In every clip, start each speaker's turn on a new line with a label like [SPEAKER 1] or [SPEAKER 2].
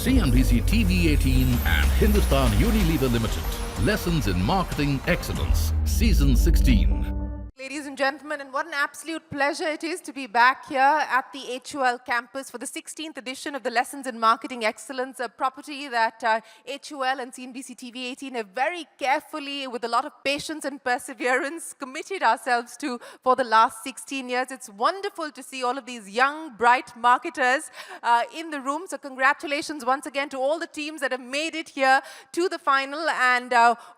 [SPEAKER 1] CNBC TV18 and Hindustan Unilever Limited. Lessons in Marketing Excellence, Season 16.
[SPEAKER 2] Ladies and gentlemen, and what an absolute pleasure it is to be back here at the HUL campus for the 16th edition of the Lessons in Marketing Excellence, a property that HUL and CNBC TV18 have very carefully, with a lot of patience and perseverance, committed ourselves to for the last 16 years. It's wonderful to see all of these young, bright marketers in the room. So congratulations once again to all the teams that have made it here to the final. And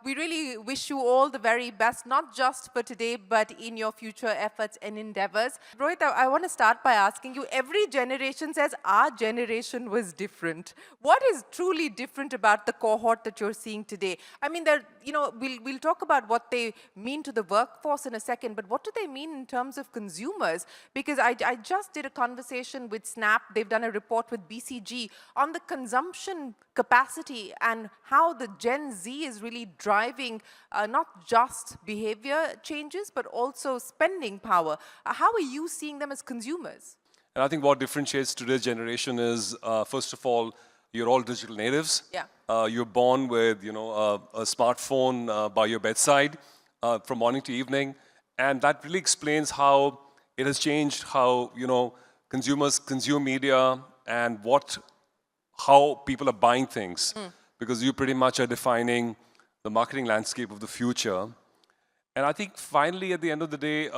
[SPEAKER 2] we really wish you all the very best, not just for today, but in your future efforts and endeavors. Rohit, I want to start by asking you, every generation says our generation was different. What is truly different about the cohort that you're seeing today? I mean, we'll talk about what they mean to the workforce in a second, but what do they mean in terms of consumers? Because I just did a conversation with Snap. They've done a report with BCG on the consumption capacity and how the Gen Z is really driving not just behavior changes, but also spending power. How are you seeing them as consumers?
[SPEAKER 3] And I think what differentiates today's generation is, first of all, you're all digital natives.
[SPEAKER 2] Yeah.
[SPEAKER 3] You're born with, a smartphone by your bedside from morning to evening. And that really explains how it has changed how, consumers consume media and how people are buying things. Because you pretty much are defining the marketing landscape of the future. And I think finally, at the end of the day,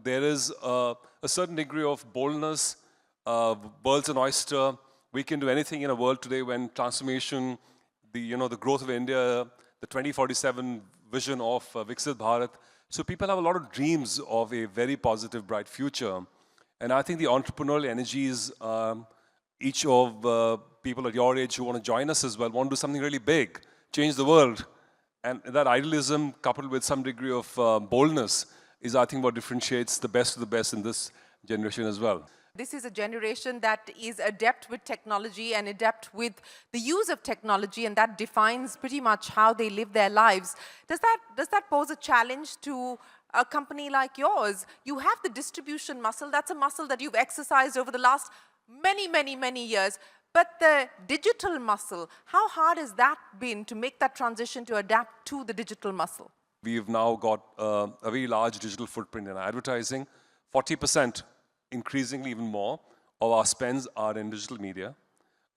[SPEAKER 3] there is a certain degree of boldness, world's an oyster. We can do anything in a world today when transformation, the growth of India, the 2047 vision of Viksit Bharat. So people have a lot of dreams of a very positive, bright future. And I think the entrepreneurial energies, each of people at your age who want to join us as well, want to do something really big, change the world. And that idealism, coupled with some degree of boldness, is, I think, what differentiates the best of the best in this generation as well.
[SPEAKER 2] This is a generation that is adept with technology and adept with the use of technology, and that defines pretty much how they live their lives. Does that pose a challenge to a company like yours? You have the distribution muscle. That's a muscle that you've exercised over the last many years. But the digital muscle, how hard has that been to make that transition to adapt to the digital muscle?
[SPEAKER 3] We've now got a very large digital footprint in advertising. 40%, increasingly even more, of our spends are in digital media.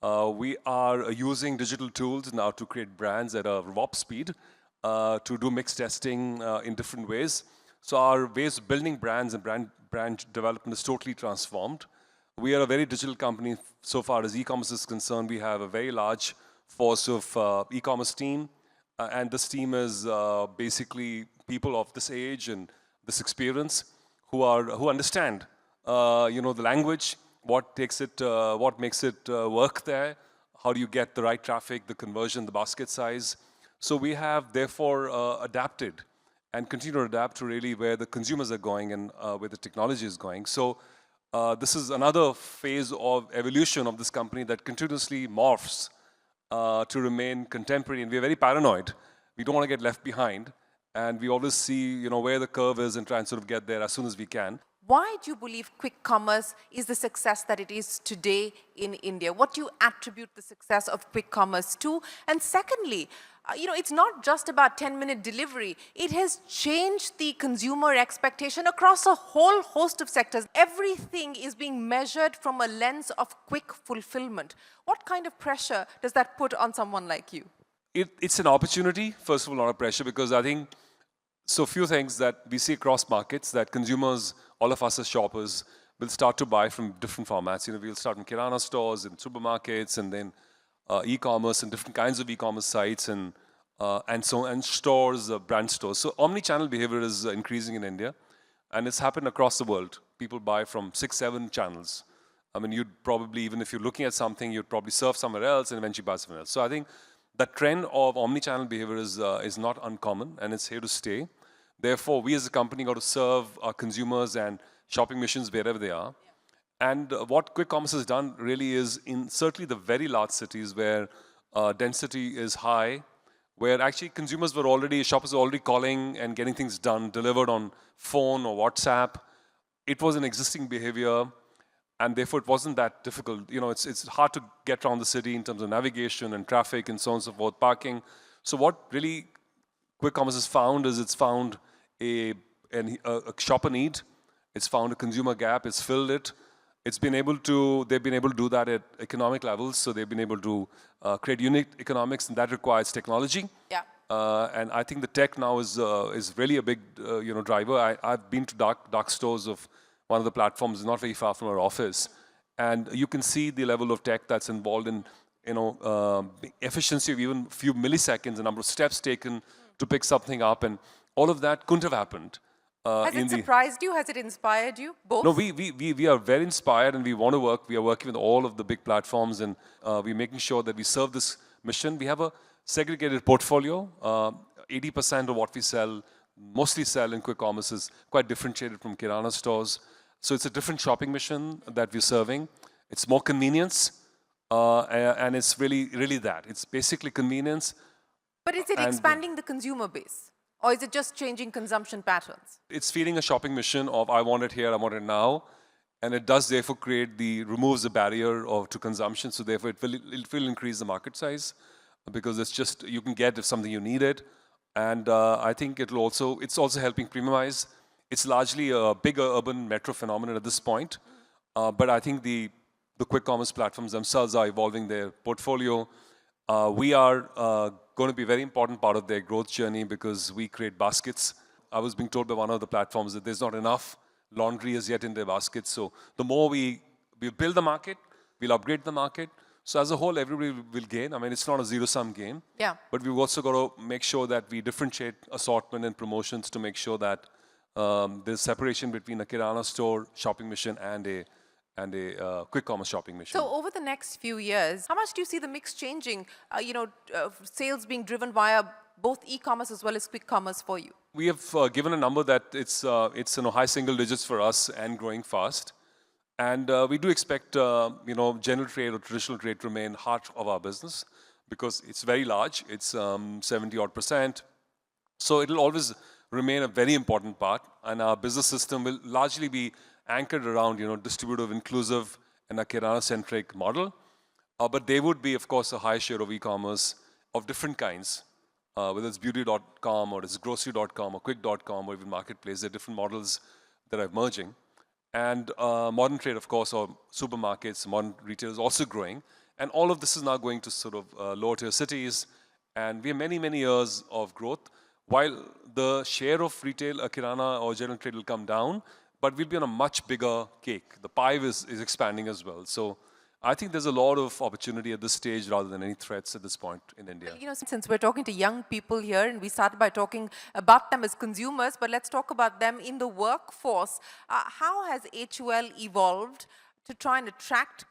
[SPEAKER 3] We are using digital tools now to create brands at a warp speed, to do mixed testing in different ways. So our ways of building brands and brand development is totally transformed. We are a very digital company so far as e-commerce is concerned. We have a very large force of e-commerce team. And this team is basically people of this age and this experience who understand, the language, what makes it work there, how do you get the right traffic, the conversion, the basket size. So we have therefore adapted and continue to adapt to really where the consumers are going and where the technology is going. So this is another phase of evolution of this company that continuously morphs to remain contemporary. And we're very paranoid. We don't want to get left behind. And we always see, where the curve is and try and sort of get there as soon as we can.
[SPEAKER 2] Why do you believe quick commerce is the success that it is today in India? What do you attribute the success of quick commerce to? And secondly, it's not just about 10-minute delivery. It has changed the consumer expectation across a whole host of sectors. Everything is being measured from a lens of quick fulfillment. What kind of pressure does that put on someone like you?
[SPEAKER 3] It's an opportunity, first of all, not a pressure, because I think so few things that we see across markets that consumers, all of us as shoppers, will start to buy from different formats. We'll start in kirana stores, in supermarkets, and then e-commerce and different kinds of e-commerce sites and stores, brand stores. So omni-channel behavior is increasing in India, and it's happened across the world. People buy from 6-7 channels. I mean, you'd probably, even if you're looking at something, you'd probably surf somewhere else and eventually buy somewhere else. So I think that trend of omni-channel behavior is not uncommon, and it's here to stay. Therefore, we as a company got to serve our consumers and shopping missions wherever they are. And what quick commerce has done really is in certainly the very large cities where density is high, where actually shoppers were already calling and getting things done, delivered on phone or WhatsApp. It was an existing behavior. and therefore it wasn't that difficult. You know, it's hard to get around the city in terms of navigation and traffic and so on and so forth, parking. So what really quick commerce has found is it's found a shopper need, it's found a consumer gap, it's filled it. They've been able to do that at economic levels, so they've been able to create unique economics, and that requires technology.
[SPEAKER 2] Yeah.
[SPEAKER 3] And I think the tech now is really a big driver. I've been to dark stores of one of the platforms not very far from our office, and you can see the level of tech that's involved in efficiency of even a few milliseconds, the number of steps taken to pick something up, and all of that couldn't have happened.
[SPEAKER 2] Has it surprised you? Has it inspired you? Both?
[SPEAKER 3] No, we are very inspired, and we want to work. We are working with all of the big platforms, and we're making sure that we serve this mission. We have a segregated portfolio. 80% of what we sell, mostly sell in quick commerce, is quite differentiated from Kirana stores. So it's a different shopping mission that we're serving. It's more convenience, and it's really that. It's basically convenience.
[SPEAKER 2] But is it expanding the consumer base? Or is it just changing consumption patterns?
[SPEAKER 3] It's feeding a shopping mission of I want it here, I want it now. And it does therefore removes the barrier to consumption. So therefore it will increase the market size, because it's just, you can get if something you need it. And I think it's also helping premiumize. It's largely a bigger urban metro phenomenon at this point. But I think the quick commerce platforms themselves are evolving their portfolio. We are going to be a very important part of their growth journey because we create baskets. I was being told by one of the platforms that there's not enough laundry as yet in their baskets. So the more we build the market, we'll upgrade the market. So as a whole, everybody will gain. I mean, it's not a zero-sum game.
[SPEAKER 2] Yeah.
[SPEAKER 3] But we've also got to make sure that we differentiate assortment and promotions to make sure that there's separation between a Kirana store shopping mission and a quick commerce shopping mission.
[SPEAKER 2] So over the next few years, how much do you see the mix changing? Sales being driven via both e-commerce as well as quick commerce for you?
[SPEAKER 3] We have given a number that it's high single digits for us and growing fast. And we do expect general trade or traditional trade to remain heart of our business because it's very large. It's 70-odd%. So it'll always remain a very important part. And our business system will largely be anchored around distributive, inclusive, and a Kirana-centric model. But there would be, of course, a high share of e-commerce of different kinds, whether it's beauty.com or it's grocery.com or quick.com or even marketplace. There are different models that are emerging. And modern trade, of course, or supermarkets, modern retail is also growing. And all of this is now going to sort of lower tier cities. And we have many, many years of growth. While the share of retail, Kirana or general trade will come down, but we'll be on a much bigger cake. The pie is expanding as well. So I think there's a lot of opportunity at this stage rather than any threats at this point in India.
[SPEAKER 2] Since we're talking to young people here, and we started by talking about them as consumers, but let's talk about them in the workforce. How has HUL evolved to try and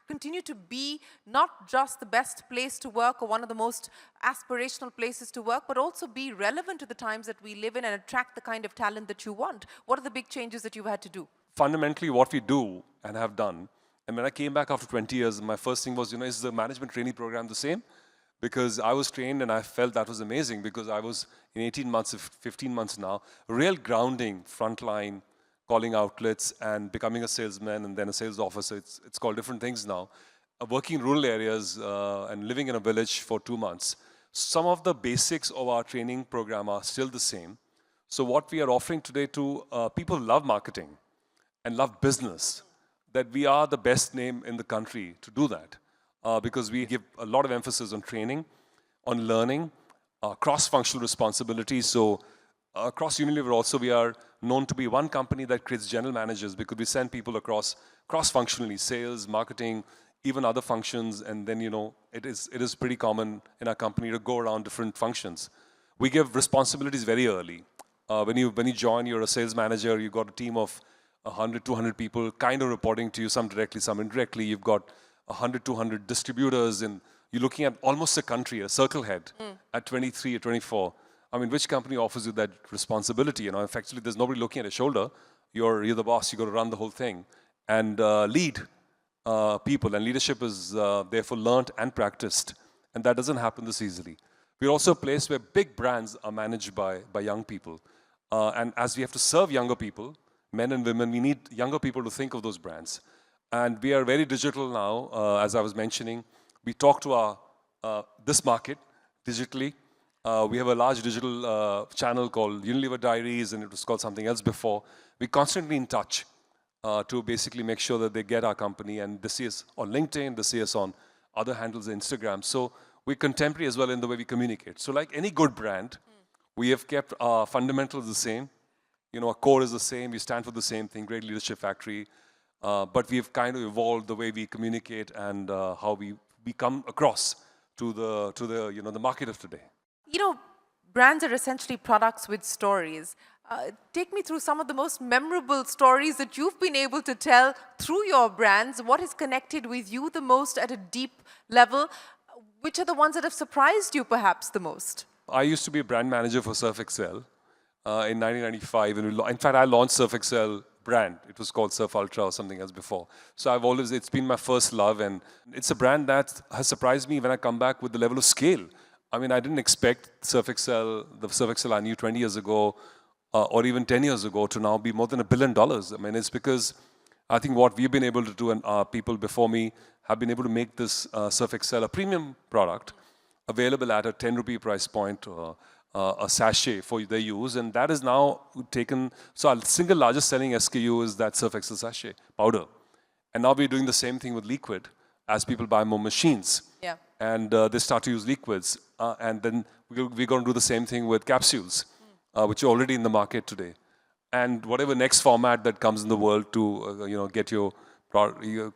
[SPEAKER 2] continue to be not just the best place to work or one of the most aspirational places to work, but also be relevant to the times that we live in and attract the kind of talent that you want? What are the big changes that you've had to do?
[SPEAKER 3] Fundamentally, what we do and have done, and when I came back after 20 years, my first thing was, is the management training program the same? Because I was trained and I felt that was amazing because I was in 18 months, 15 months now, real grounding, frontline, calling outlets and becoming a salesman and then a sales officer. It's called different things now. Working in rural areas and living in a village for 2 months. Some of the basics of our training program are still the same. So what we are offering today to people who love marketing and love business, that we are the best name in the country to do that. Because we give a lot of emphasis on training, on learning, cross-functional responsibility. So across Unilever also, we are known to be one company that creates general managers because we send people across cross-functionally, sales, marketing, even other functions. And then, it is pretty common in our company to go around different functions. We give responsibilities very early. When you join, you're a sales manager, you've got a team of 100, 200 people kind of reporting to you, some directly, some indirectly. You've got 100, 200 distributors, and you're looking at almost a country, a circle head at 23 or 24. I mean, which company offers you that responsibility? Effectively, there's nobody looking at your shoulder. You're the boss. You've got to run the whole thing and lead people. And leadership is therefore learned and practiced. And that doesn't happen this easily. We're also a place where big brands are managed by young people. And as we have to serve younger people, men and women, we need younger people to think of those brands. And we are very digital now, as I was mentioning. We talk to our this market digitally. We have a large digital channel called Unilever Diaries, and it was called something else before. We're constantly in touch to basically make sure that they get our company, and they see us on LinkedIn, they see us on other handles, Instagram. So we're contemporary as well in the way we communicate. So like any good brand, we have kept our fundamentals the same. You know, our core is the same. We stand for the same thing, Great Leadership Factory. But we've kind of evolved the way we communicate and how we come across to the market of today.
[SPEAKER 2] You know, brands are essentially products with stories. Take me through some of the most memorable stories that you've been able to tell through your brands. What has connected with you the most at a deep level? Which are the ones that have surprised you perhaps the most?
[SPEAKER 3] I used to be a brand manager for Surf Excel in 1995. And in fact, I launched Surf Excel brand. It was called Surf Ultra or something else before. So it's been my first love, and it's a brand that has surprised me when I come back with the level of scale. I mean, I didn't expect Surf Excel, the Surf Excel I knew 20 years ago, or even 10 years ago, to now be more than $1 billion. I mean, it's because I think what we've been able to do, and people before me have been able to make this Surf Excel a premium product, available at a 10 rupee price point, a sachet for their use, and that is now taken. So our single largest selling SKU is that Surf Excel sachet powder, and now we're doing the same thing with liquid as people buy more machines.
[SPEAKER 2] Yeah.
[SPEAKER 3] And they start to use liquids, and then we're going to do the same thing with capsules, which are already in the market today, and whatever next format that comes in the world to get your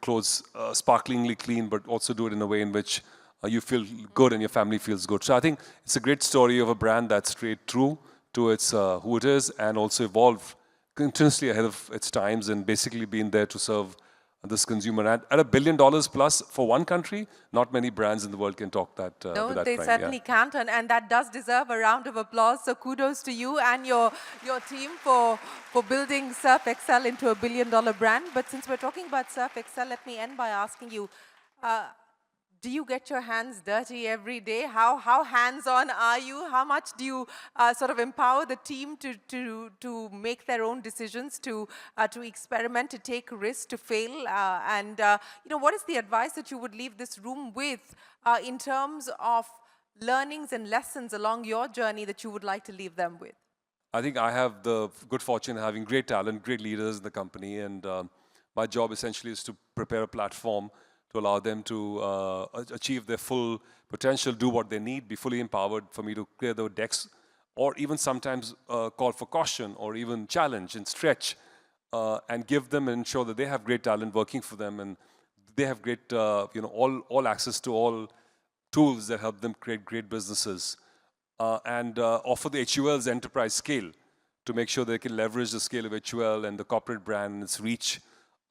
[SPEAKER 3] clothes sparklingly clean, but also do it in a way in which you feel good and your family feels good. So I think it's a great story of a brand that's stayed true to its who it is, and also evolved continuously ahead of its times, and basically been there to serve this consumer. At $1 billion plus for one country, not many brands in the world can talk that.
[SPEAKER 2] No,
[SPEAKER 3] with that
[SPEAKER 2] they
[SPEAKER 3] prime,
[SPEAKER 2] certainly can't, and that does deserve a round of applause. So kudos to you and your team for building Surf Excel into $1 billion brand. But since we're talking about Surf Excel, let me end by asking you, do you get your hands dirty every day? How hands-on are you? How much do you sort of empower the team to make their own decisions, to experiment, to take risks, to fail? What is the advice that you would leave this room with in terms of learnings and lessons along your journey that you would like to leave them with?
[SPEAKER 3] I think I have the good fortune of having great talent, great leaders in the company, and my job essentially is to prepare a platform to allow them to achieve their full potential, do what they need, be fully empowered for me to clear their decks, or even sometimes call for caution, or even challenge and stretch, and give them and ensure that they have great talent working for them, and they have great, all access to all tools that help them create great businesses, and offer the HUL's enterprise scale to make sure they can leverage the scale of HUL and the corporate brand and its reach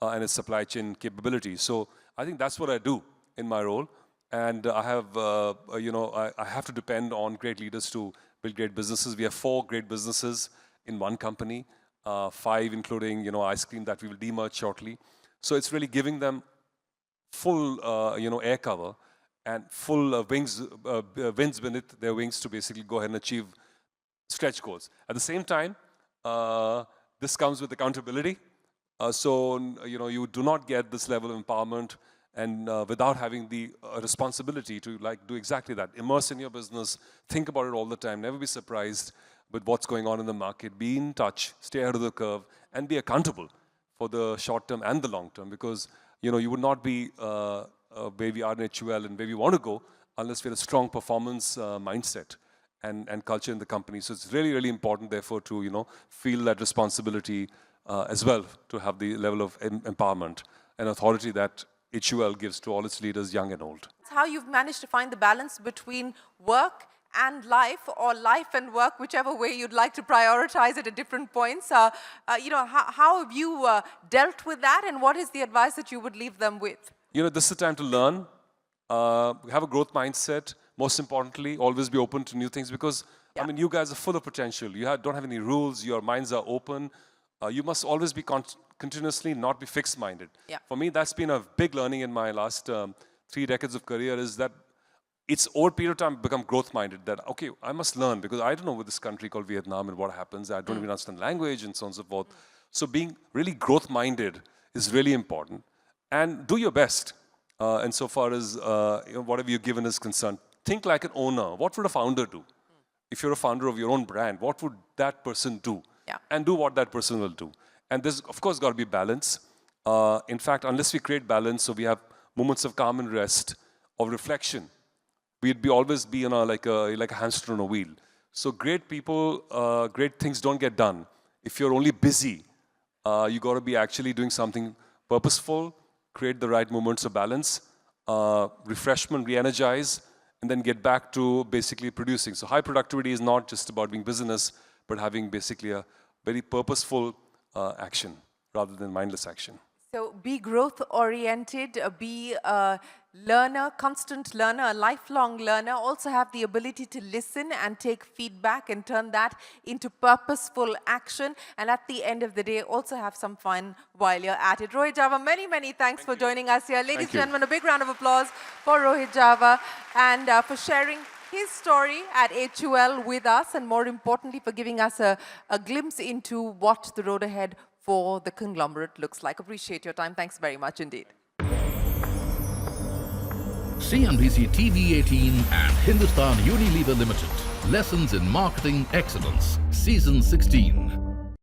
[SPEAKER 3] and its supply chain capability. So I think that's what I do in my role, and I have, I have to depend on great leaders to build great businesses. We have 4 great businesses in one company, 5 including, ice cream that we will demerge shortly. So it's really giving them full, air cover and full winds beneath their wings to basically go ahead and achieve stretch goals. At the same time, this comes with accountability. You do not get this level of empowerment and without having the responsibility to do exactly that. Immerse in your business, think about it all the time, never be surprised with what's going on in the market, be in touch, stay ahead of the curve, and be accountable for the short term and the long term, because you would not be where we are in HUL and where we want to go unless we have a strong performance mindset and culture in the company. So it's really, really important, therefore, to feel that responsibility as well, to have the level of empowerment and authority that HUL gives to all its leaders, young and old.
[SPEAKER 2] How you've managed to find the balance between work and life, or life and work, whichever way you'd like to prioritize it at different points. How have you dealt with that, and what is the advice that you would leave them with?
[SPEAKER 3] This is the time to learn, have a growth mindset. Most importantly, always be open to new things, because, I mean, you guys are full of potential. You don't have any rules. Your minds are open. You must always be continuously, not be fixed-minded.
[SPEAKER 2] Yeah.
[SPEAKER 3] For me, that's been a big learning in my last 3 decades of career, is that it's over a period of time become growth-minded, that, okay, I must learn, because I don't know with this country called Vietnam and what happens. I don't even understand language and so on and so forth. So being really growth-minded is really important. and do your best. Insofar as whatever you're given is concerned, think like an owner. What would a founder do? If you're a founder of your own brand, what would that person do?
[SPEAKER 2] Yeah.
[SPEAKER 3] And do what that person will do. And there's, of course, got to be balance. In fact, unless we create balance, so we have moments of calm and rest, of reflection, we'd always be on like a hamster on a wheel. So great people, great things don't get done. If you're only busy, you got to be actually doing something purposeful, create the right moments of balance, refreshment, re-energize, and then get back to basically producing. So high productivity is not just about being business, but having basically a very purposeful action rather than mindless action.
[SPEAKER 2] So be growth-oriented, be a learner, constant learner, a lifelong learner. Also have the ability to listen and take feedback and turn that into purposeful action. And at the end of the day, also have some fun while you're at it. Rohit Java, many, many thanks for joining us here. Ladies and gentlemen, a big round of applause for Rohit Java and for sharing his story at HUL with us, and more importantly, for giving us a glimpse into what the road ahead for the conglomerate looks like. Appreciate your time. Thanks very much indeed.
[SPEAKER 1] CNBC TV 18 and Hindustan Unilever Limited. Lessons in Marketing Excellence, Season 16.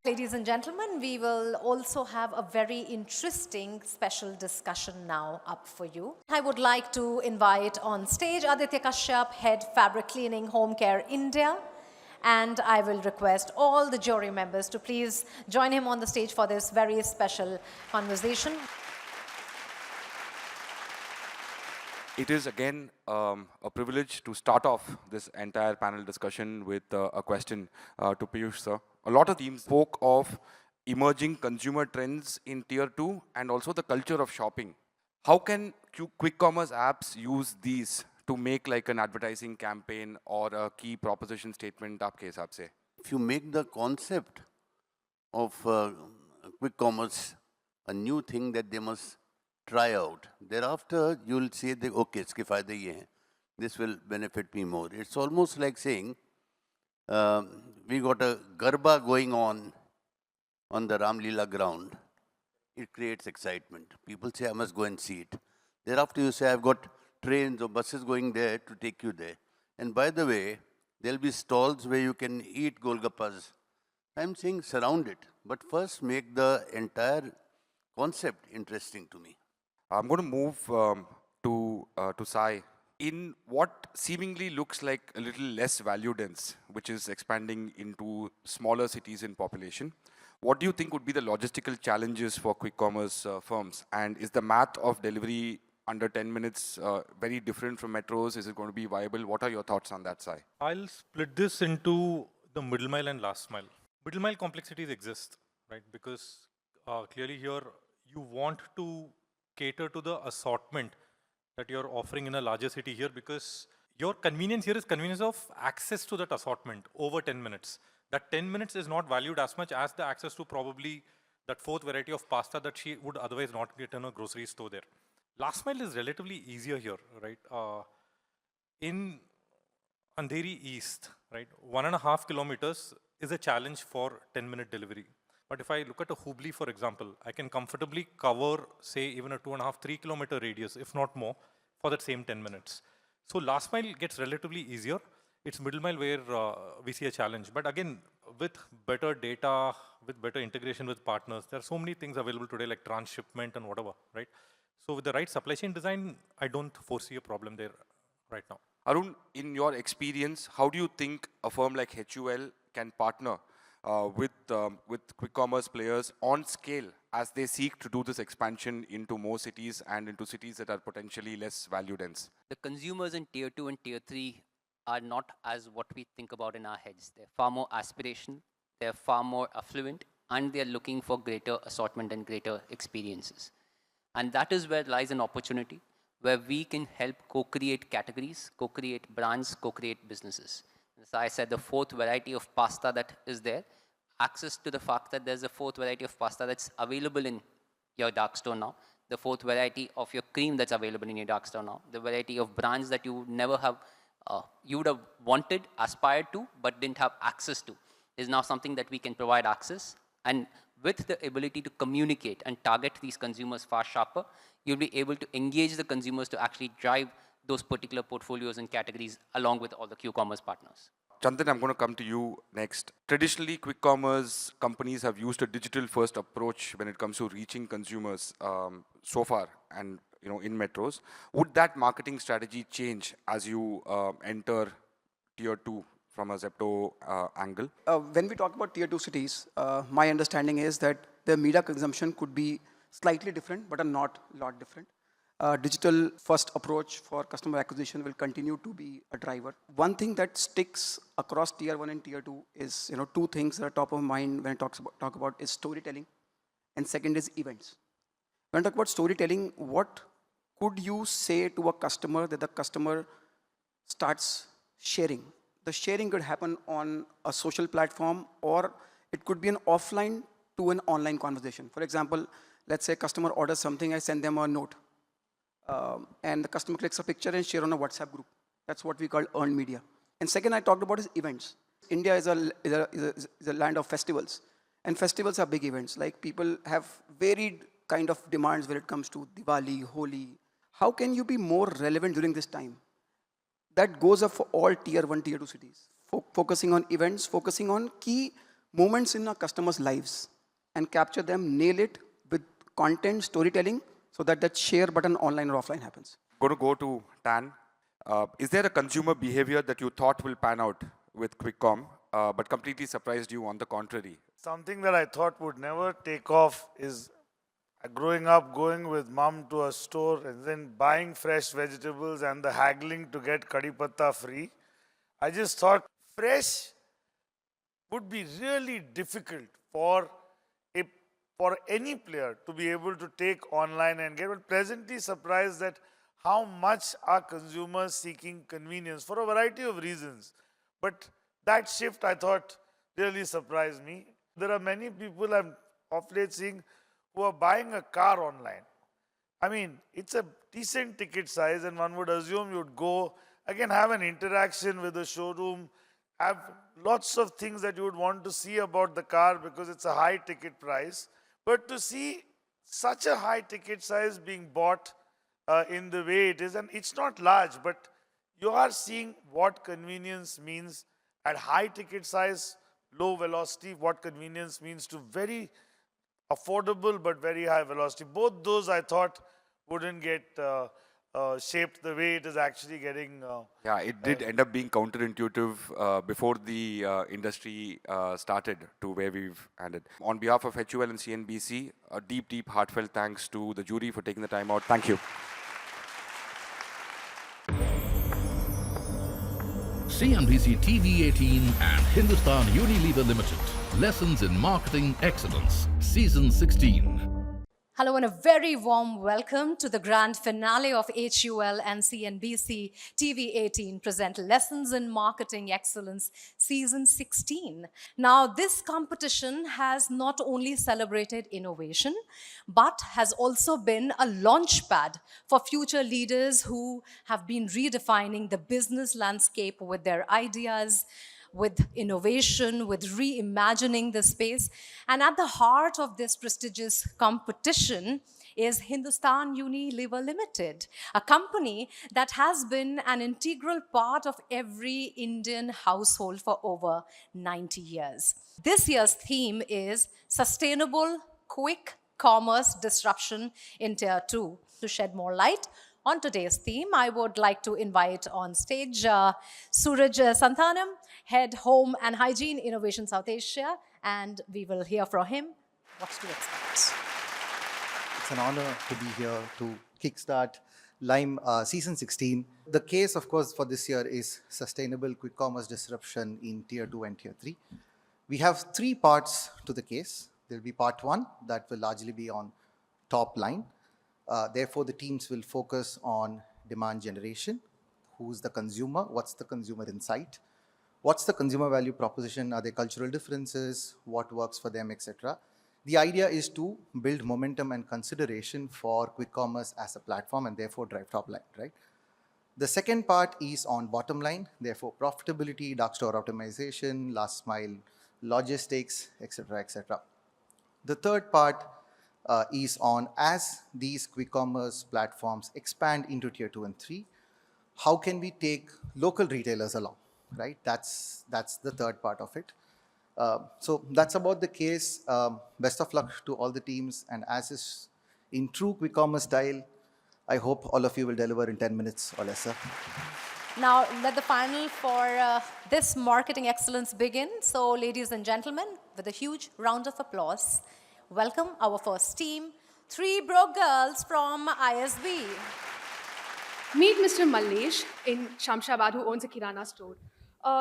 [SPEAKER 4] Ladies and gentlemen, we will also have a very interesting special discussion now up for you. I would like to invite on stage Aditya Kashyap, Head Fabric Cleaning Home Care India. And I will request all the jury members to please join him on the stage for this very special conversation.
[SPEAKER 5] It is again a privilege to start off this entire panel discussion with a question to Piyush sir. A lot of teams spoke of emerging consumer trends in Tier 2 and also the culture of shopping. How can quick commerce apps use these to make like an advertising campaign or a key proposition statement? Aapke hisab se?
[SPEAKER 6] If you make the concept of quick commerce a new thing that they must try out, thereafter you will say, that, okay, iske fayde ye hain. This will benefit me more. It's almost like saying, we got a Garba going on the Ram Leela ground. It creates excitement. People say, I must go and see it. Thereafter you say, I've got trains or buses going there to take you there. And by the way, there'll be stalls where you can eat golgappas. I'm saying surround it, but first make the entire concept interesting to me.
[SPEAKER 5] I'm going to move to Sai. In what seemingly looks like a little less value dense, which is expanding into smaller cities in population, what do you think would be the logistical challenges for quick commerce firms? And is the math of delivery under 10 minutes very different from metros? Is it going to be viable? What are your thoughts on that side?
[SPEAKER 7] I'll split this into the middle mile and last mile. Middle mile complexities exist, right? Because clearly here you want to cater to the assortment that you're offering in a larger city here, because your convenience here is convenience of access to that assortment over 10 minutes. That 10 minutes is not valued as much as the access to probably that fourth variety of pasta that she would otherwise not get in a grocery store there. Last mile is relatively easier here, right? In Andheri East, right, 1.5 kilometers is a challenge for 10-minute delivery. But if I look at a Hubli, for example, I can comfortably cover, say, even a 2.5-3 kilometer radius, if not more, for that same 10 minutes. So last mile gets relatively easier. It's middle mile where we see a challenge. But again, with better data, with better integration with partners, there are so many things available today like transshipment and whatever, right? So with the right supply chain design, I don't foresee a problem there right now.
[SPEAKER 5] Arun, in your experience, how do you think a firm like HUL can partner with quick commerce players on scale as they seek to do this expansion into more cities and into cities that are potentially less value dense?
[SPEAKER 8] The consumers in Tier 2 and Tier 3 are not as what we think about in our heads. They're far more aspirational, they're far more affluent, and they're looking for greater assortment and greater experiences. And that is where lies an opportunity, where we can help co-create categories, co-create brands, co-create businesses. As I said, the fourth variety of pasta that is there, access to the fact that there's a fourth variety of pasta that's available in your dark store now, the fourth variety of your cream that's available in your dark store now, the variety of brands that you would never have, you would have wanted, aspired to, but didn't have access to, is now something that we can provide access. And with the ability to communicate and target these consumers far sharper, you'll be able to engage the consumers to actually drive those particular portfolios and categories along with all the Q-commerce partners.
[SPEAKER 5] Chandan, I'm going to come to you next. Traditionally, quick commerce companies have used a digital-first approach when it comes to reaching consumers so far, and in metros. Would that marketing strategy change as you enter tier 2 from a Zepto angle?
[SPEAKER 9] When we talk about tier 2 cities, my understanding is that the media consumption could be slightly different, but are not a lot different. Digital first approach for customer acquisition will continue to be a driver. One thing that sticks across tier 1 and tier 2 is, two things that are top of mind when I talk about is storytelling, and second is events. When I talk about storytelling, what could you say to a customer that the customer starts sharing? The sharing could happen on a social platform, or it could be an offline to an online conversation. For example, let's say a customer orders something, I send them a note. And the customer clicks a picture and share on a WhatsApp group. That's what we call earned media. And second I talked about is events. India is a land of festivals. And festivals are big events. Like people have varied kind of demands when it comes to Diwali, Holi. How can you be more relevant during this time? That goes up for all tier 1, tier 2 cities. Focusing on events, focusing on key moments in our customers' lives and capture them, nail it with content, storytelling, so that share button online or offline happens.
[SPEAKER 5] Going to go to Tan. Is there a consumer behavior that you thought will pan out with QuickCom, but completely surprised you on the contrary?
[SPEAKER 10] Something that I thought would never take off is growing up, going with mom to a store and then buying fresh vegetables and the haggling to get kadhi patta free. I just thought fresh would be really difficult for any player to be able to take online and get. But pleasantly surprised that how much are consumers seeking convenience for a variety of reasons. But that shift, I thought, really surprised me. There are many people I'm of late seeing who are buying a car online. I mean, it's a decent ticket size, and one would assume you'd go, again, have an interaction with the showroom, have lots of things that you would want to see about the car because it's a high ticket price. But to see such a high ticket size being bought in the way it is, and it's not large, but you are seeing what convenience means at high ticket size, low velocity, what convenience means to very affordable but very high velocity. Both those I thought wouldn't get shaped the way it is actually getting.
[SPEAKER 5] Yeah, it did end up being counterintuitive before the industry started to where we've ended. On behalf of HUL and CNBC, a deep, deep, heartfelt thanks to the jury for taking the time out. Thank you.
[SPEAKER 1] CNBC TV18 and Hindustan Unilever Limited. Lessons in Marketing Excellence, Season 16.
[SPEAKER 4] Hello and a very warm welcome to the grand finale of HUL and CNBC TV18 present Lessons in Marketing Excellence Season 16. Now, this competition has not only celebrated innovation, but has also been a launchpad for future leaders who have been redefining the business landscape with their ideas, with innovation, with reimagining the space. And at the heart of this prestigious competition is Hindustan Unilever Limited, a company that has been an integral part of every Indian household for over 90 years. This year's theme is Sustainable Quick Commerce Disruption in Tier 2. To shed more light on today's theme, I would like to invite on stage Suraj Santhanam, Head Home and Hygiene Innovation South Asia, and we will hear from him what to expect.
[SPEAKER 11] It's an honor to be here to kickstart Lime Season 16. The case, of course, for this year is Sustainable Quick Commerce Disruption in Tier 2 and Tier 3. We have 3 parts to the case. There will be part 1 that will largely be on top line. Therefore, the teams will focus on demand generation. Who's the consumer? What's the consumer insight? What's the consumer value proposition? Are there cultural differences? What works for them, etc.? The idea is to build momentum and consideration for quick commerce as a platform and therefore drive top line, right? The second part is on bottom line, therefore profitability, dark store optimization, last mile logistics, etc., etc. The third part is on, as these quick commerce platforms expand into tier 2 and 3, how can we take local retailers along, right? That's the third part of it. So that's about the case. Best of luck to all the teams, and as is in true quick commerce style, I hope all of you will deliver in 10 minutes or lesser.
[SPEAKER 4] Now, let the final for this marketing excellence begin. So, ladies and gentlemen, with a huge round of applause, welcome our first team, 3 broke girls from ISB.
[SPEAKER 12] Meet Mr. Mallesh in Shamshabad, who owns a kirana store.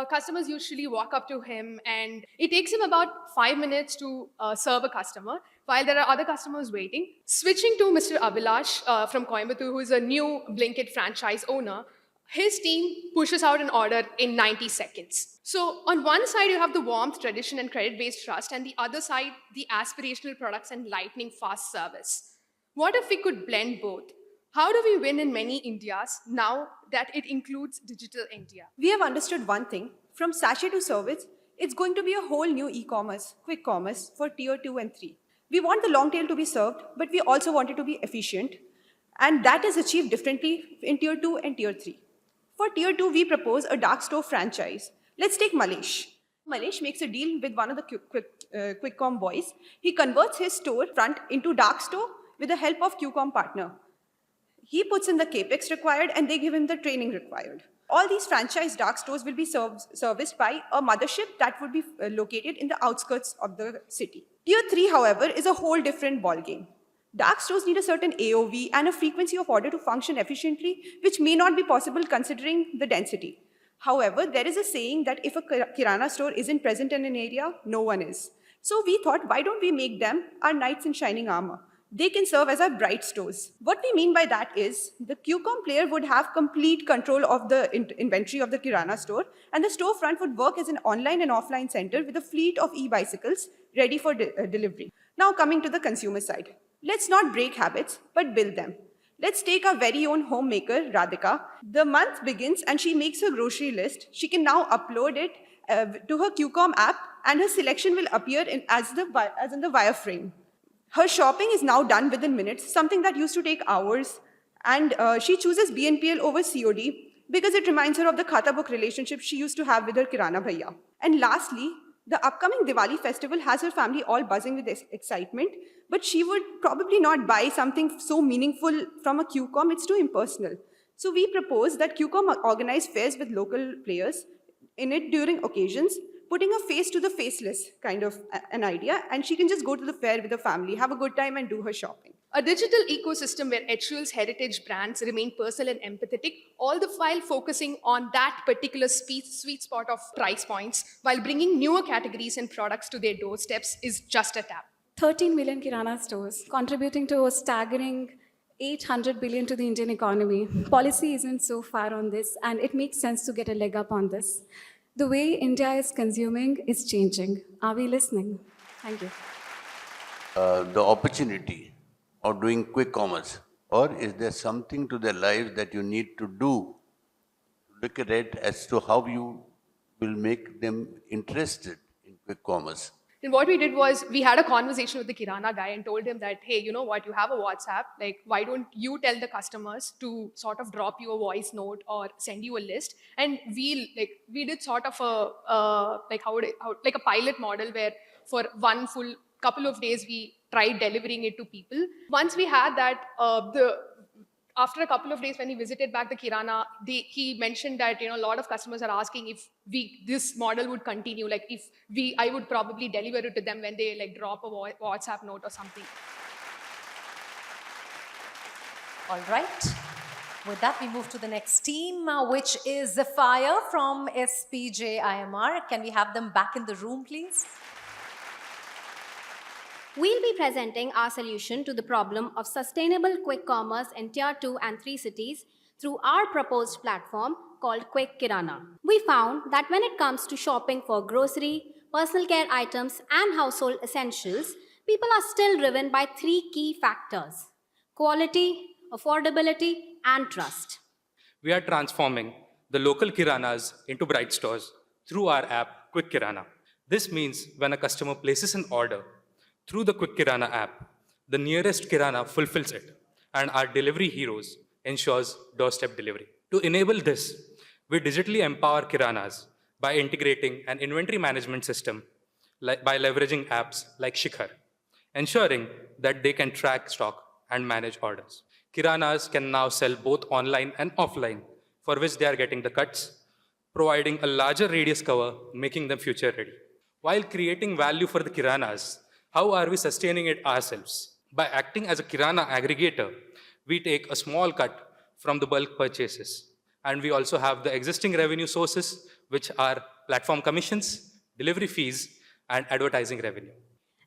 [SPEAKER 12] Customers usually walk up to him, and it takes him about 5 minutes to serve a customer, while there are other customers waiting. Switching to Mr. Abhilash from Coimbatore, who is a new Blinkit franchise owner, his team pushes out an order in 90 seconds. So on one side, you have the warmth, tradition, and credit-based trust, and the other side, the aspirational products and lightning fast service. What if we could blend both? How do we win in many Indias now that it includes digital India?
[SPEAKER 13] We have understood one thing. From sachet to service, it's going to be a whole new e-commerce, quick commerce for tier 2 and 3. We want the long tail to be served, but we also want it to be efficient. And that is achieved differently in tier 2 and tier 3. For tier 2, we propose a dark store franchise. Let's take Mallesh. Mallesh makes a deal with one of the QuickCom boys. He converts his store front into dark store with the help of QCom partner. He puts in the capex required and they give him the training required. All these franchise dark stores will be serviced by a mothership that would be located in the outskirts of the city. Tier 3, however, is a whole different ballgame. Dark stores need a certain AOV and a frequency of order to function efficiently, which may not be possible considering the density. However, there is a saying that if a kirana store isn't present in an area, no one is. So we thought, why don't we make them our knights in shining armor? They can serve as our bright stores. What we mean by that is the QCom player would have complete control of the inventory of the kirana store, and the storefront would work as an online and offline center with a fleet of e-bicycles ready for delivery. Now coming to the consumer side. Let's not break habits, but build them. Let's take our very own homemaker, Radhika. The month begins and she makes her grocery list. She can now upload it to her QCom app, and her selection will appear as in the wireframe. Her shopping is now done within minutes, something that used to take hours. And she chooses BNPL over COD because it reminds her of the Khata book relationship she used to have with her Kirana Bhaiya. And lastly, the upcoming Diwali festival has her family all buzzing with excitement, but she would probably not buy something so meaningful from a QCom. It's too impersonal. So we propose that QCom organize fairs with local players in it during occasions, putting a face to the faceless kind of an idea, and she can just go to the fair with her family, have a good time, and do her shopping.
[SPEAKER 12] A digital ecosystem where HUL's heritage brands remain personal and empathetic, all the while focusing on that particular sweet spot of price points, while bringing newer categories and products to their doorsteps, is just a tap.
[SPEAKER 14] 13 million kirana stores, contributing to a staggering 800 billion to the Indian economy. Policy isn't so far on this, and it makes sense to get a leg up on this. The way India is consuming is changing. Are we listening? Thank you.
[SPEAKER 6] The opportunity of doing quick commerce, or is there something to their lives that you need to do? Look at it as to how you will make them interested in quick commerce.
[SPEAKER 12] And what we did was, we had a conversation with the Kirana guy and told him that, hey, you know what, you have a WhatsApp, like, why don't you tell the customers to sort of drop you a voice note or send you a list? And we did sort of a, like a pilot model where for one full couple of days, we tried delivering it to people. Once we had that, after a couple of days when he visited back the Kirana, he mentioned that, you know, a lot of customers are asking if this model would continue, like if I would probably deliver it to them when they like drop a WhatsApp note or something.
[SPEAKER 4] All right. With that, we move to the next team, which is Zephyr from SPJ IMR. Can we have them back in the room, please?
[SPEAKER 15] We'll be presenting our solution to the problem of sustainable quick commerce in Tier 2 and 3 cities through our proposed platform called Quick Kirana. We found that when it comes to shopping for grocery, personal care items, and household essentials, people are still driven by 3 key factors: quality, affordability, and trust.
[SPEAKER 16] We are transforming the local Kiranas into bright stores through our app, Quick Kirana. This means when a customer places an order, Through the Quick Kirana app, the nearest Kirana fulfills it, and our delivery heroes ensures doorstep delivery. To enable this, we digitally empower Kiranas by integrating an inventory management system by leveraging apps like Shikhar, ensuring that they can track stock and manage orders. Kiranas can now sell both online and offline, for which they are getting the cuts, providing a larger radius cover, making them future ready. While creating value for the Kiranas, how are we sustaining it ourselves? By acting as a Kirana aggregator, we take a small cut from the bulk purchases. And we also have the existing revenue sources, which are platform commissions, delivery fees, and advertising revenue.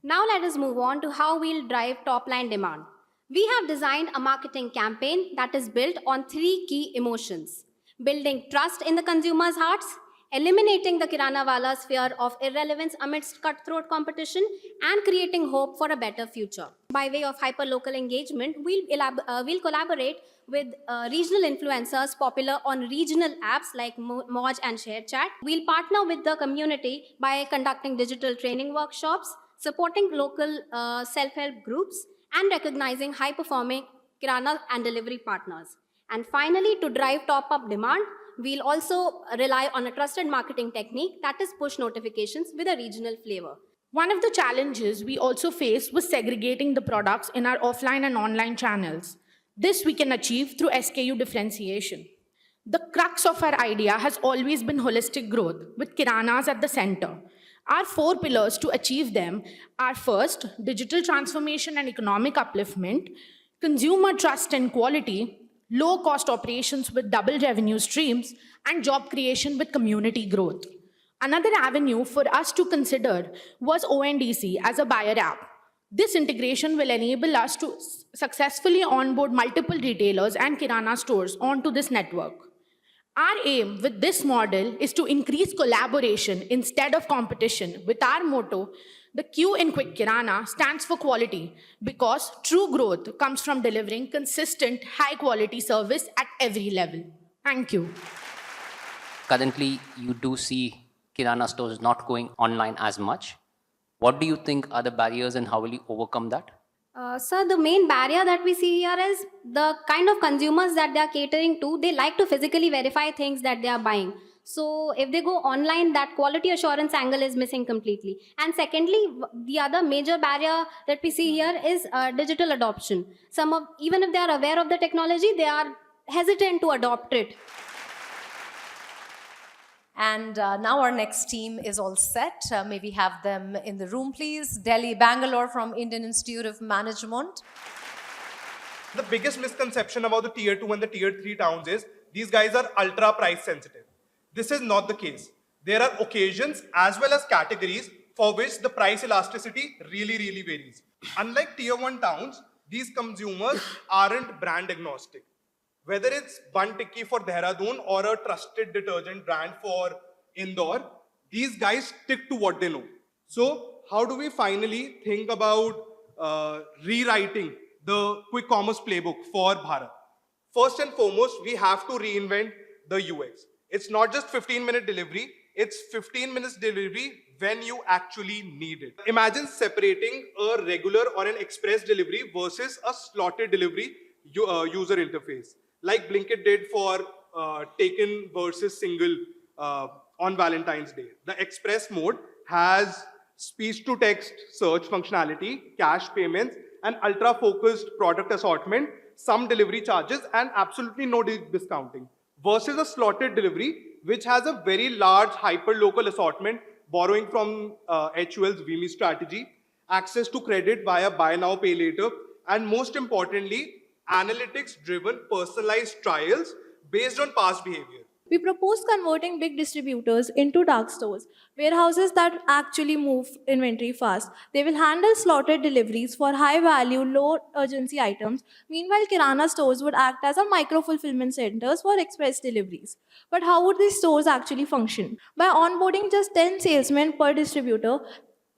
[SPEAKER 15] Now let us move on to how we'll drive top-line demand. We have designed a marketing campaign that is built on 3 key emotions: building trust in the consumer's hearts, eliminating the Kirana Wala's fear of irrelevance amidst cutthroat competition, and creating hope for a better future. By way of hyper-local engagement, we'll collaborate with regional influencers popular on regional apps like Moj and ShareChat. We'll partner with the community by conducting digital training workshops, supporting local self-help groups, and recognizing high-performing Kirana and delivery partners. And finally, to drive top-up demand, we'll also rely on a trusted marketing technique that is push notifications with a regional flavor.
[SPEAKER 17] One of the challenges we also faced was segregating the products in our offline and online channels. This we can achieve through SKU differentiation. The crux of our idea has always been holistic growth, with Kiranas at the center. Our 4 pillars to achieve them are: first, digital transformation and economic upliftment; consumer trust and quality; low-cost operations with double revenue streams; and job creation with community growth. Another avenue for us to consider was ONDC as a buyer app. This integration will enable us to successfully onboard multiple retailers and Kirana stores onto this network. Our aim with this model is to increase collaboration instead of competition. With our motto, the Q in Quick Kirana stands for quality, because true growth comes from delivering consistent, high-quality service at every level. Thank you.
[SPEAKER 8] Currently, you do see Kirana stores not going online as much. What do you think are the barriers and how will you overcome that?
[SPEAKER 15] Sir, the main barrier that we see here is the kind of consumers that they are catering to. They like to physically verify things that they are buying. So if they go online, that quality assurance angle is missing completely. And secondly, the other major barrier that we see here is digital adoption. Even if they are aware of the technology, they are hesitant to adopt it.
[SPEAKER 4] And now our next team is all set. May we have them in the room, please. Delhi, Bangalore from Indian Institute of Management.
[SPEAKER 18] The biggest misconception about the tier 2 and the tier 3 towns is these guys are ultra price sensitive. This is not the case. There are occasions as well as categories for which the price elasticity really varies. Unlike tier 1 towns, these consumers aren't brand agnostic. Whether it's Bun Tikki for Dehradun or a trusted detergent brand for Indore, these guys stick to what they know. So how do we finally think about rewriting the quick commerce playbook for Bharat? First and foremost, we have to reinvent the UX. It's not just 15-minute delivery, it's 15 minutes delivery when you actually need it. Imagine separating a regular or an express delivery versus a slotted delivery user interface, like Blinkit did for taken versus single on Valentine's Day. The express mode has speech-to-text search functionality, cash payments, and ultra-focused product assortment, some delivery charges, and absolutely no discounting. Versus a slotted delivery, which has a very large hyper-local assortment, borrowing from HUL's VME strategy, access to credit via buy now, pay later, and most importantly, analytics-driven personalized trials based on past behavior.
[SPEAKER 19] We propose converting big distributors into dark stores, warehouses that actually move inventory fast. They will handle slotted deliveries for high-value, low-urgency items. Meanwhile, Kirana stores would act as a micro-fulfillment centers for express deliveries. But how would these stores actually function? By onboarding just 10 salesmen per distributor,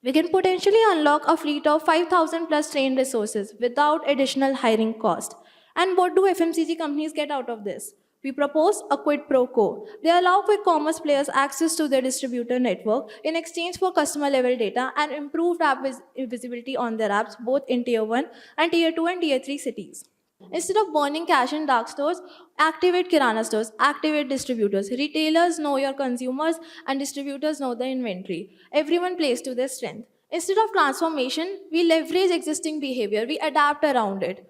[SPEAKER 19] we can potentially unlock a fleet of 5,000 plus trained resources without additional hiring cost. And what do FMCG companies get out of this? We propose a quid pro quo. They allow quick commerce players access to their distributor network in exchange for customer level data and improved app visibility on their apps both in Tier 1 and Tier 2 and Tier 3 cities. Instead of burning cash in dark stores, activate Kirana stores, activate distributors. Retailers know your consumers and distributors know the inventory. Everyone plays to their strength. Instead of transformation, we leverage existing behavior, we adapt around it.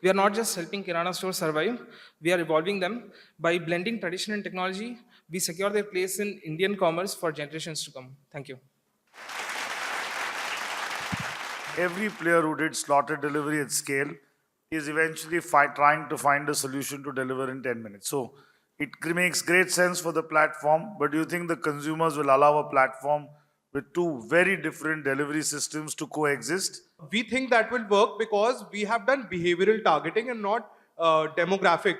[SPEAKER 20] We are not just helping Kirana stores survive, we are evolving them. By blending tradition and technology, we secure their place in Indian commerce for generations to come. Thank you.
[SPEAKER 10] Every player who did slotted delivery at scale is eventually trying to find a solution to deliver in 10 minutes. So it makes great sense for the platform, but do you think the consumers will allow a platform with two very different delivery systems to coexist?
[SPEAKER 18] We think that will work because we have done behavioral targeting and not demographic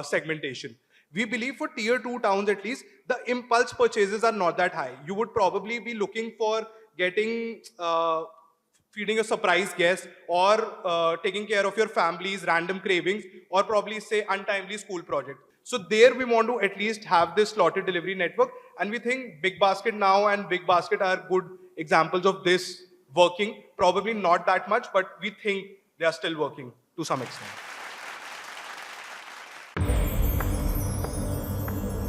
[SPEAKER 18] segmentation. We believe for Tier 2 towns at least, the impulse purchases are not that high. You would probably be looking for getting feeding a surprise guest or taking care of your family's random cravings or probably say untimely school project. So there we want to at least have this slotted delivery network, and we think Big Basket now and Big Basket are good examples of this working. Probably not that much, but we think they are still working to some extent.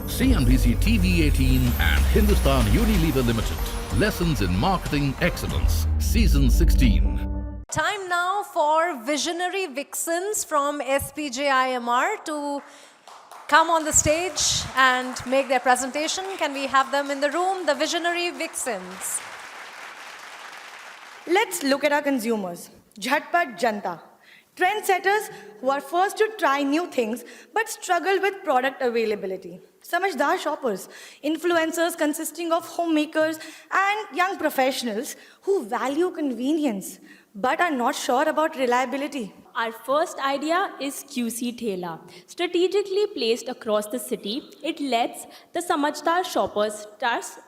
[SPEAKER 1] CNBC TV18 and Hindustan Unilever Limited. Lessons in Marketing Excellence, Season 16.
[SPEAKER 4] Time now for visionary vixens from SPJIMR to come on the stage and make their presentation. Can we have them in the room, the visionary vixens?
[SPEAKER 21] Let's look at our consumers. Jhatpat Janta. Trendsetters who are first to try new things but struggle with product availability. Samajhdar shoppers, influencers consisting of homemakers and young professionals who value convenience but are not sure about reliability.
[SPEAKER 22] Our first idea is QC Thela. Strategically placed across the city, it lets the Samajhdar shoppers trust,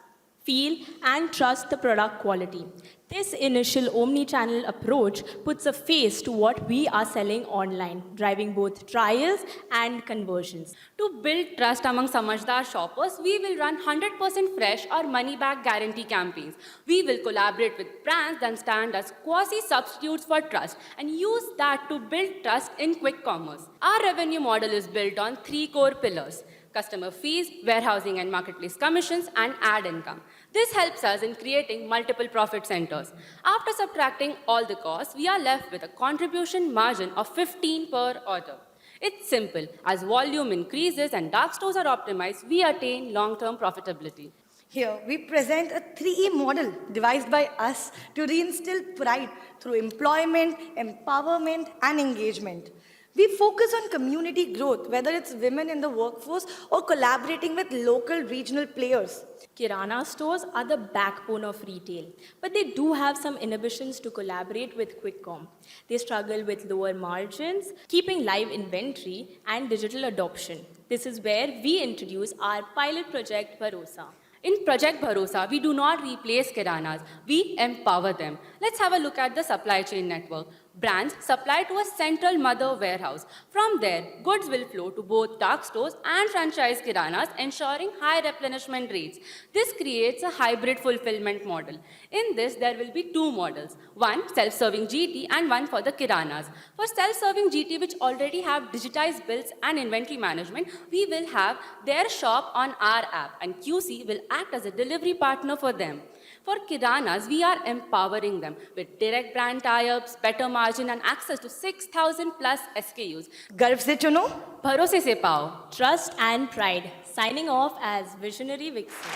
[SPEAKER 22] feel and trust the product quality. This initial omni-channel approach puts a face to what we are selling online, driving both trials and conversions.
[SPEAKER 23] To build trust among Samajhdar shoppers, we will run 100% fresh or money-back guarantee campaigns. We will collaborate with brands that stand as quasi-substitutes for trust and use that to build trust in quick commerce. Our revenue model is built on 3 core pillars: customer fees, warehousing and marketplace commissions, and ad income. This helps us in creating multiple profit centers. After subtracting all the costs, we are left with a contribution margin of 15 per order. It's simple. As volume increases and dark stores are optimized, we attain long-term profitability.
[SPEAKER 21] Here, we present a 3E model devised by us to reinstill pride through employment, empowerment, and engagement. We focus on community growth, whether it's women in the workforce or collaborating with local regional players.
[SPEAKER 22] Kirana stores are the backbone of retail, but they do have some inhibitions to collaborate with Quick Com. They struggle with lower margins, keeping live inventory, and digital adoption. This is where we introduce our pilot project, Bharosa.
[SPEAKER 23] In Project Bharosa, we do not replace Kiranas, we empower them. Let's have a look at the supply chain network. Brands supply to a central mother warehouse. From there, goods will flow to both dark stores and franchise Kiranas, ensuring high replenishment rates. This creates a hybrid fulfillment model. In this, there will be 2 models, one self-serving GT and one for the Kiranas. For self-serving GT, which already have digitized bills and inventory management, we will have their shop on our app, and QC will act as a delivery partner for them. For Kiranas, we are empowering them with direct brand tie-ups, better margin, and access to 6,000 plus SKUs.
[SPEAKER 21] Garv se chuno,
[SPEAKER 23] Bharose se pao.
[SPEAKER 22] Trust and pride. Signing off as Visionary Vixen.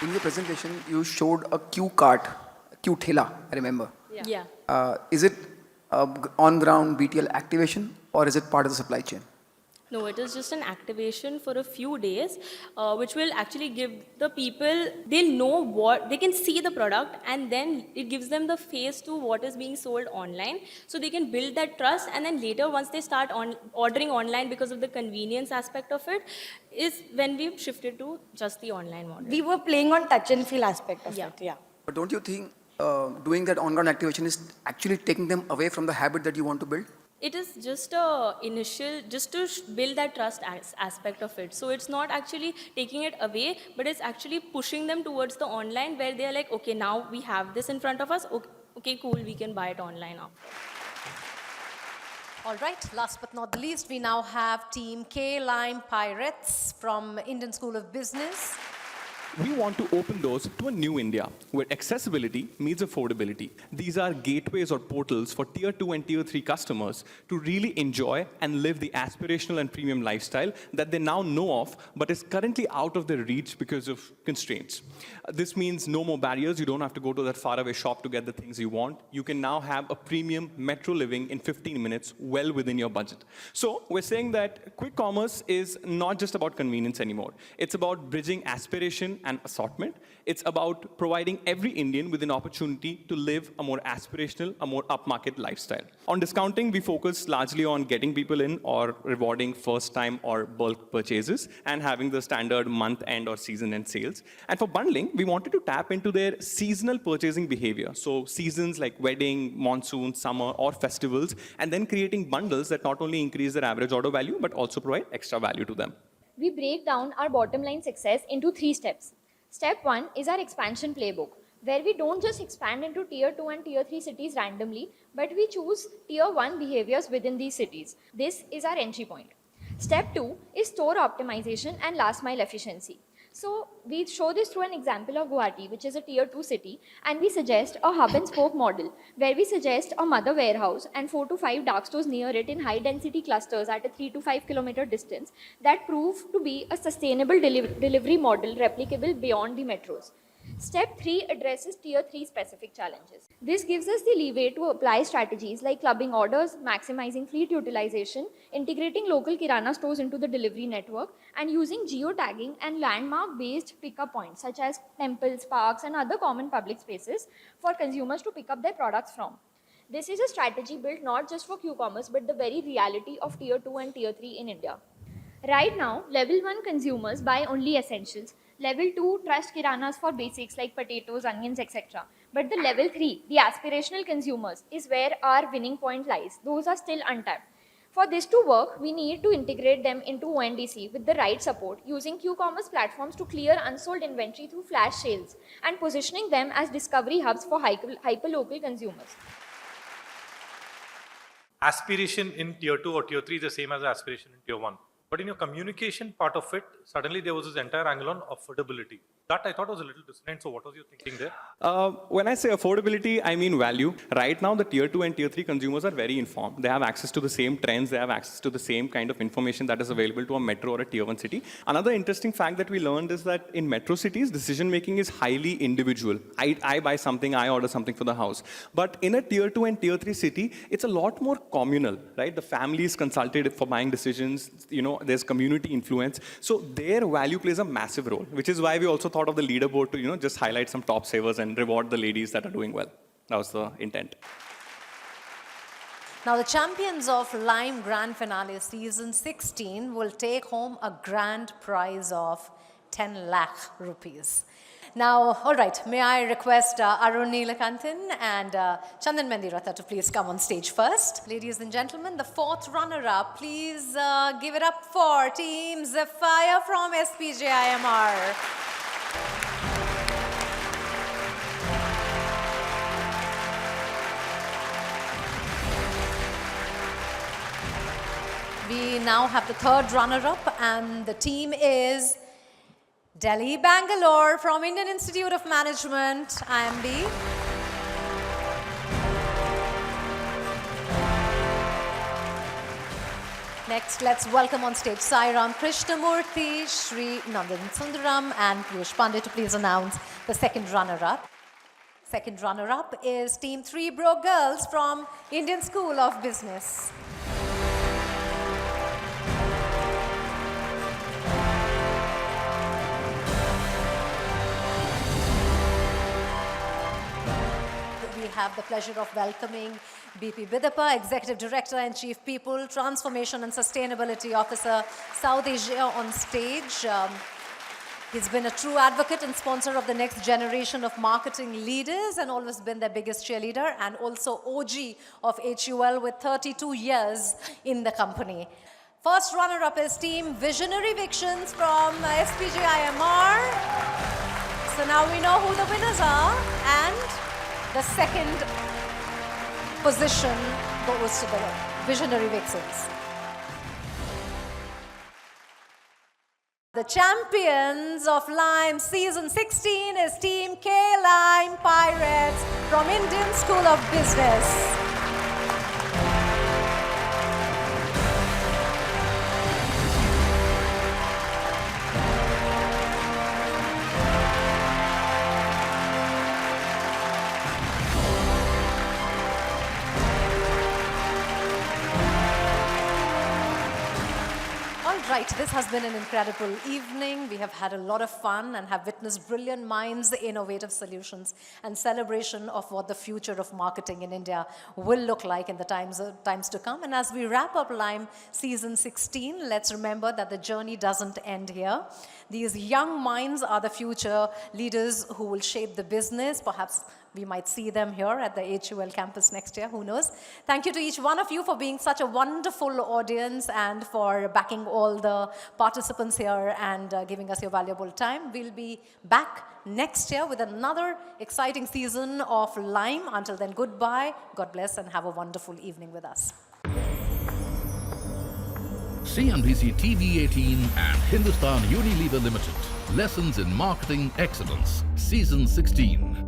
[SPEAKER 9] In your presentation, you showed a Q cart, Q Thela, I remember.
[SPEAKER 22] Yeah.
[SPEAKER 9] Is it on-ground BTL activation or is it part of the supply chain?
[SPEAKER 22] No, it is just an activation for a few days, which will actually give the people, they'll know what, they can see the product, and then it gives them the face to what is being sold online. So they can build that trust, and then later, once they start ordering online because of the convenience aspect of it, is when we've shifted to just the online model.
[SPEAKER 21] We were playing on touch and feel aspect of it, yeah.
[SPEAKER 9] But don't you think doing that on-ground activation is actually taking them away from the habit that you want to build?
[SPEAKER 22] it is just a initial, just to build that trust aspect of it. So it's not actually taking it away, but it's actually pushing them towards the online where they're like, okay, now we have this in front of us. Okay, cool, we can buy it online now.
[SPEAKER 4] All right, last but not the least, we now have Team K Lime Pirates from Indian School of Business.
[SPEAKER 2] We want to open doors to a new India, where accessibility meets affordability. These are gateways or portals for Tier 2 and Tier 3 customers to really enjoy and live the aspirational and premium lifestyle that they now know of, but is currently out of their reach because of constraints. This means no more barriers. You don't have to go to that faraway shop to get the things you want. You can now have a premium metro living in 15 minutes, well within your budget. So we're saying that quick commerce is not just about convenience anymore. It's about bridging aspiration and assortment. It's about providing every Indian with an opportunity to live a more aspirational, a more upmarket lifestyle. On discounting, we focus largely on getting people in or rewarding first-time or bulk purchases and having the standard month-end or season-end sales. And for bundling, we wanted to tap into their seasonal purchasing behavior. So seasons like wedding, monsoon, summer, or festivals, and then creating bundles that not only increase their average order value, but also provide extra value to them.
[SPEAKER 3] We break down our bottom line success into 3 steps. Step 1 is our expansion playbook, where we don't just expand into Tier 2 and Tier 3 cities randomly, but we choose Tier 1 behaviors within these cities. This is our entry point. Step 2 is store optimization and last mile efficiency. So we show this through an example of Guwahati, which is a Tier 2 city, and we suggest a hub and spoke model, where we suggest a mother warehouse and 4 to 5 dark stores near it in high density clusters at a 3 to 5 kilometer distance that prove to be a sustainable delivery model replicable beyond the metros. Step 3 addresses Tier 3 specific challenges. This gives us the leeway to apply strategies like clubbing orders, maximizing fleet utilization, integrating local Kirana stores into the delivery network, and using geotagging and landmark-based pickup points such as temples, parks, and other common public spaces for consumers to pick up their products from. This is a strategy built not just for Q-commerce, but the very reality of Tier 2 and Tier 3 in India. Right now, Level 1 consumers buy only essentials. Level 2 trust Kiranas for basics like potatoes, onions, etc. But the Level 3, the aspirational consumers, is where our winning point lies. Those are still untapped. For this to work, we need to integrate them into ONDC with the right support, using Q-commerce platforms to clear unsold inventory through flash sales and positioning them as discovery hubs for hyper-local consumers.
[SPEAKER 7] Aspiration in Tier 2 or Tier 3 is the same as aspiration in Tier 1. But in your communication part of it, suddenly there was this entire angle on affordability. That I thought was a little dissonant. So what was your thinking there?
[SPEAKER 2] When I say affordability, I mean value. Right now, the Tier 2 and Tier 3 consumers are very informed. They have access to the same trends. They have access to the same kind of information that is available to a metro or a Tier 1 city. Another interesting fact that we learned is that in metro cities, decision-making is highly individual. I buy something, I order something for the house. But in a Tier 2 and Tier 3 city, it's a lot more communal, right? The family is consulted for buying decisions. You know, there's community influence. So their value plays a massive role, which is why we also thought of the leaderboard to, just highlight some top savers and reward the ladies that are doing well. That was the intent.
[SPEAKER 4] Now, the champions of Lime Grand Finale Season 16 will take home a grand prize of 10 lakh rupees. Now, all right, may I request Arun Neelakanthan and Chandan Mendiratha to please come on stage first. Ladies and gentlemen, the 4th runner-up, please give it up for Team Zephyr from SPJIMR. We now have the 3rd runner-up, and the team is Delhi Bangalore from Indian Institute of Management, IMB. Next, let's welcome on stage Sairam Krishnamurthy, Sri Nandan Sundaram, and Piyush Pandey to please announce the 2nd runner-up. 2nd runner-up is Team 3 Bro Girls from Indian School of Business. We have the pleasure of welcoming BP Bidappa, Executive Director and Chief People, Transformation and Sustainability Officer, South Asia on stage. He's been a true advocate and sponsor of the next generation of marketing leaders and always been their biggest cheerleader, and also OG of HUL with 32 years in the company. First runner-up is Team Visionary Vixens from SPJIMR. So now we know who the winners are, and the second position goes to the Visionary Vixens. The champions of Lime Season 16 is Team K Lime Pirates from Indian School of Business. Right, this has been an incredible evening. We have had a lot of fun and have witnessed brilliant minds, innovative solutions, and celebration of what the future of marketing in India will look like in the times to come. And as we wrap up Lime Season 16, let's remember that the journey doesn't end here. These young minds are the future leaders who will shape the business. Perhaps we might see them here at the HUL campus next year, who knows. Thank you to each one of you for being such a wonderful audience and for backing all the participants here and giving us your valuable time. We'll be back next year with another exciting season of Lime. Until then, goodbye, God bless, and have a wonderful evening with us.
[SPEAKER 1] CNBC TV18 and Hindustan Unilever Limited. Lessons in Marketing Excellence, Season 16.